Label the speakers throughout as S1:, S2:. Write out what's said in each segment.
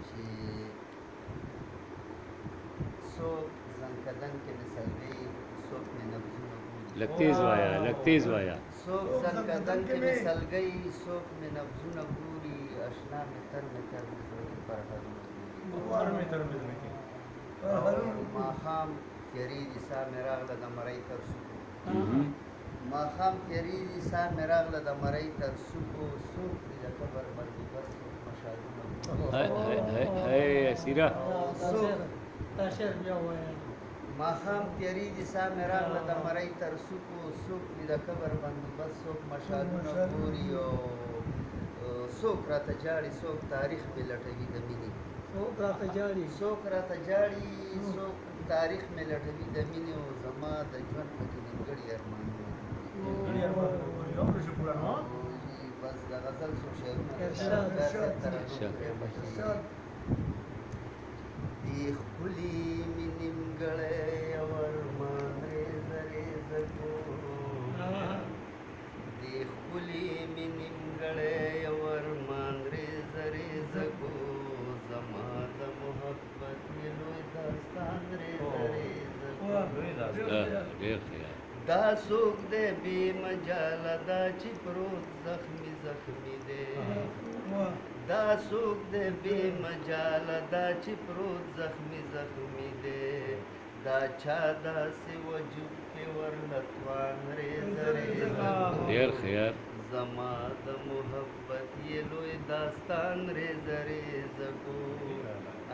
S1: چې څوک زنکدن کې مې سلوي څوک مې نبضونه ګوري
S2: لږ تیز وایا لږ تیز وایا
S1: څوک زنکدن کې مې سلګۍ څوک مې نبضونه ګوري اشنا مې تر مې زړه کې پرهرونه ګوري ماښام تېرېږي ساه مې راغله د مرۍ تر څوکو ماښام تېرېږي ساه مې راغله د مرۍ تر څوکو څوک دې د قبر بندوبست څوک مشالونه
S2: سیره
S1: ماښام تېرېږي ساه مې راغله د مرۍ تر څوکو څوک دې د قبر بندوبست څوک مشالونه ګوري او څوک راته جاړي څوک تاریخ مې لټوي د مینې څوک راته جاړي څوک تاریخ مې لټوي د مینې او زما د ژوند پکې نیمګړي ارمانونه بس د غزل څو شعرونه دې ښکلي مې نیمګړی یو ارمان ریزه ریزه کړو دې ښکلي مې نیمګړی یو ارمان ریزه ریزه کړو زما د محبت یې لوی داستان ریزه ریزه کړو دا څوک دی بې مجاله دا چې پروت زخمي زخمي دی دا څوک دی بې مجاله دا چې پروت زخمي زخمي دی دا چا داسې وجود کې ورله توان ریزه ریزه زما د محبت یې لوی داستان ریزه ریزه کو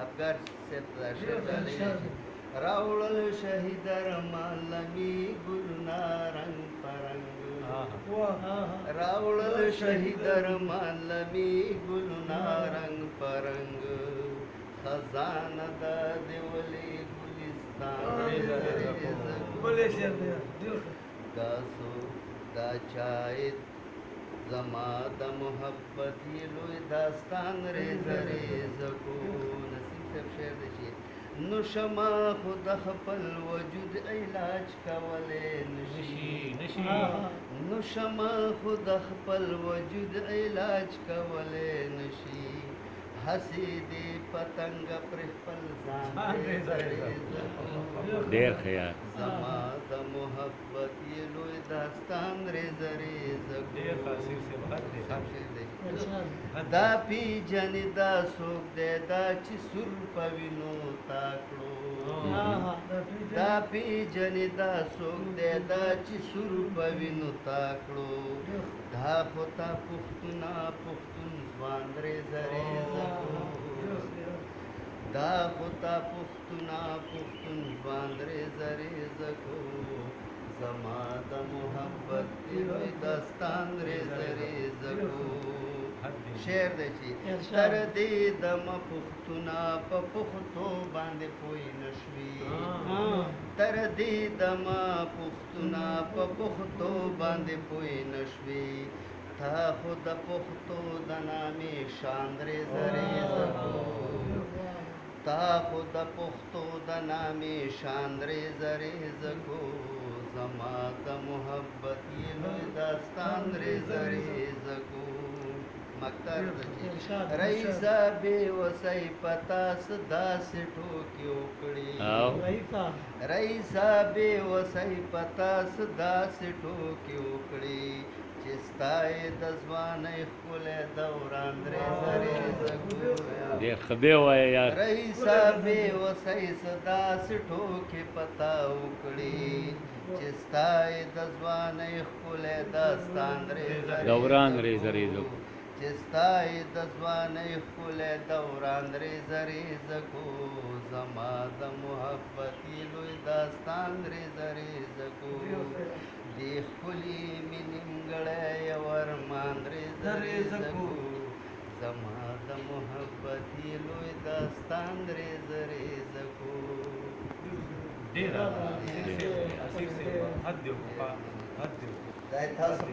S1: افګار صاحب دا شعر ډالۍ راوړل شهید رمالمی ګلنا رنگ پرنګ راوړل شهید رمالمی ګلنا رنگ پرنګ خزانه د دیولې ګلستان دا سو دا چایت زما د محبت یې لوی داستان ریزه ریزه کو نسیم صاحب شعر دی چې نو شما خود خپل وجود علاج کولی نشي نو شما خود خپل وجود علاج کولی نشي هسې دې پتنګ پر خپل ځان
S2: ډېر خیال
S1: زما د محبت یې لوی داستان ریزه ریزه دا پیژنې دا څوک دی دا چې سور په وینو تا کړو دا پیژنې دا څوک دی دا چې سور په وینو تا کړو دا خو تا پښتونه پښتون ځوان ریزه ریزه دا خو تا پښتونه پښتون ځوان ریزه ریزه کو زما د محبت لوی داستان ریزه ریزه کو شعر دی چې تر دې دمه پښتونه په پښتو باندې پوی نشوي تر دې دمه پښتونه په پښتو باندې پوی نشوي تا خو د پښتو د نامې شان ریزه ریزه کو تا خو د پښتو د نامې شان ریزه ریزه کو زما د محبت یې لوی داستان ریزه ریزه کو مکتر رئیسا بے وسعی پتاس داسې ټوکې وکړي رئیسا بے وسعی پتاس داسې ټوکې وکړي چې ستای د ځوانۍ ښکلی دوران ریزه ریزه
S2: ډېر ښه بې وایه یار
S1: رئیسا بې وسعی داسې ټوکې پتا وکړي چې ستای د ځوانۍ ښکلی داستان ریزه
S2: دوران ریزه ریزه
S1: چې ستای د ځوانۍ ښکلی دوران ریزه ریزه کو زما د محبت یې لوی داستان ریزه ریزه کو دې ښکلي مې نیمګړی یو ارمان ریزه ریزه کو زما د محبت یې لوی داستان ریزه ریزه کو دا تاسو